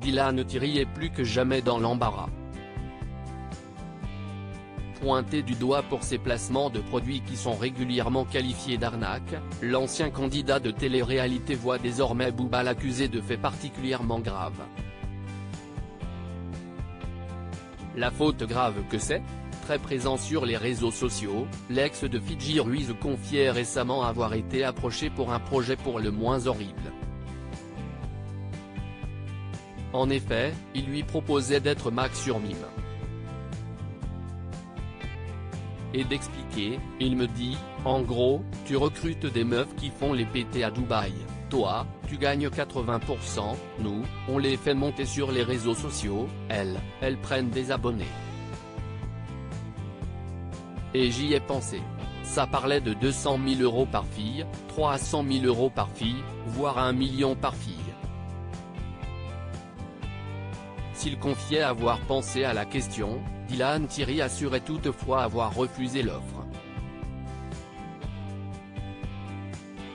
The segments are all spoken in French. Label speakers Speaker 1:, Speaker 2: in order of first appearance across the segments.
Speaker 1: Dylan Thierry est plus que jamais dans l'embarras. Pointé du doigt pour ses placements de produits qui sont régulièrement qualifiés d'arnaque, l'ancien candidat de télé-réalité voit désormais Booba l'accuser de faits particulièrement graves. La faute grave que c'est ? Très présent sur les réseaux sociaux, l'ex de Fidji Ruiz confiait récemment avoir été approché pour un projet pour le moins horrible. En effet, il lui proposait d'être Max sur Mime. Et d'expliquer, il me dit, en gros, tu recrutes des meufs qui font les PT à Dubaï, toi, tu gagnes 80%, nous, on les fait monter sur les réseaux sociaux, elles prennent des abonnés. Et j'y ai pensé. Ça parlait de 200 000 € par fille, 300 000 € par fille, voire 1 million par fille. S'il confiait avoir pensé à la question, Dylan Thierry assurait toutefois avoir refusé l'offre.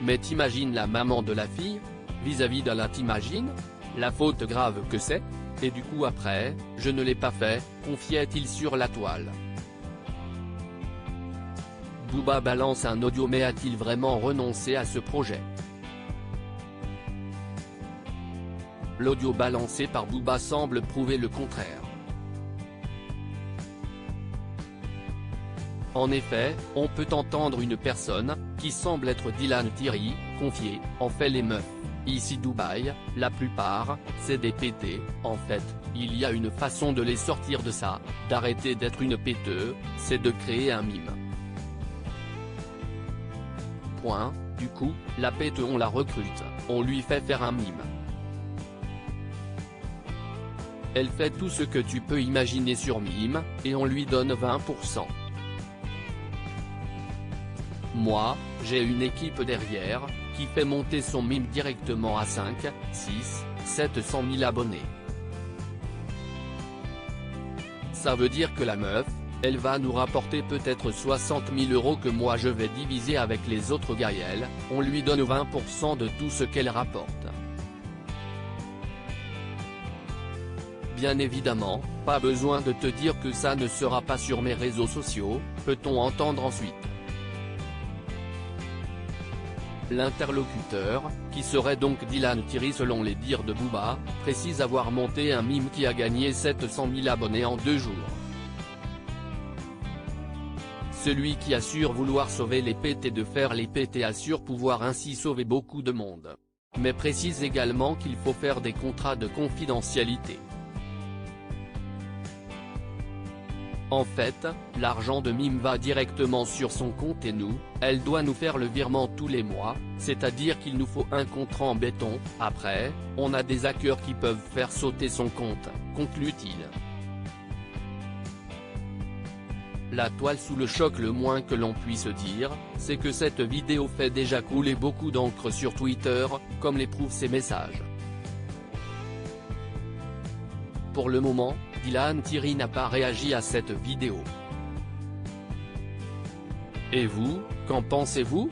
Speaker 1: Mais t'imagines la maman de la fille ? Vis-à-vis de la t'imagines ? La faute grave que c'est ? Et du coup après, je ne l'ai pas fait, confiait-il sur la toile. Booba balance un audio mais a-t-il vraiment renoncé à ce projet ? L'audio balancé par Booba semble prouver le contraire. En effet, on peut entendre une personne, qui semble être Dylan Thierry, confier, en fait les meufs, ici Dubaï, la plupart, c'est des PT, en fait, il y a une façon de les sortir de ça, d'arrêter d'être une péteuse, c'est de créer un mime. Point, du coup, la pète on la recrute, on lui fait faire un mime. Elle fait tout ce que tu peux imaginer sur Mime, et on lui donne 20%. Moi, j'ai une équipe derrière, qui fait monter son Mime directement à 5, 6, 700 000 abonnés. Ça veut dire que la meuf, elle va nous rapporter peut-être 60 000 € que moi je vais diviser avec les autres gaïels, on lui donne 20% de tout ce qu'elle rapporte. Bien évidemment, pas besoin de te dire que ça ne sera pas sur mes réseaux sociaux, peut-on entendre ensuite. L'interlocuteur, qui serait donc Dylan Thierry selon les dires de Booba, précise avoir monté un mime qui a gagné 700 000 abonnés en 2 jours. Celui qui assure vouloir sauver les PT de faire les PT assure pouvoir ainsi sauver beaucoup de monde. Mais précise également qu'il faut faire des contrats de confidentialité. En fait, l'argent de Mime va directement sur son compte et nous, elle doit nous faire le virement tous les mois, c'est-à-dire qu'il nous faut un contrat en béton, après, on a des hackers qui peuvent faire sauter son compte, conclut-il. La toile sous le choc. Le moins que l'on puisse dire, c'est que cette vidéo fait déjà couler beaucoup d'encre sur Twitter, comme l'éprouvent ces messages. Pour le moment, Dylan Thierry n'a pas réagi à cette vidéo. Et vous, qu'en pensez-vous ?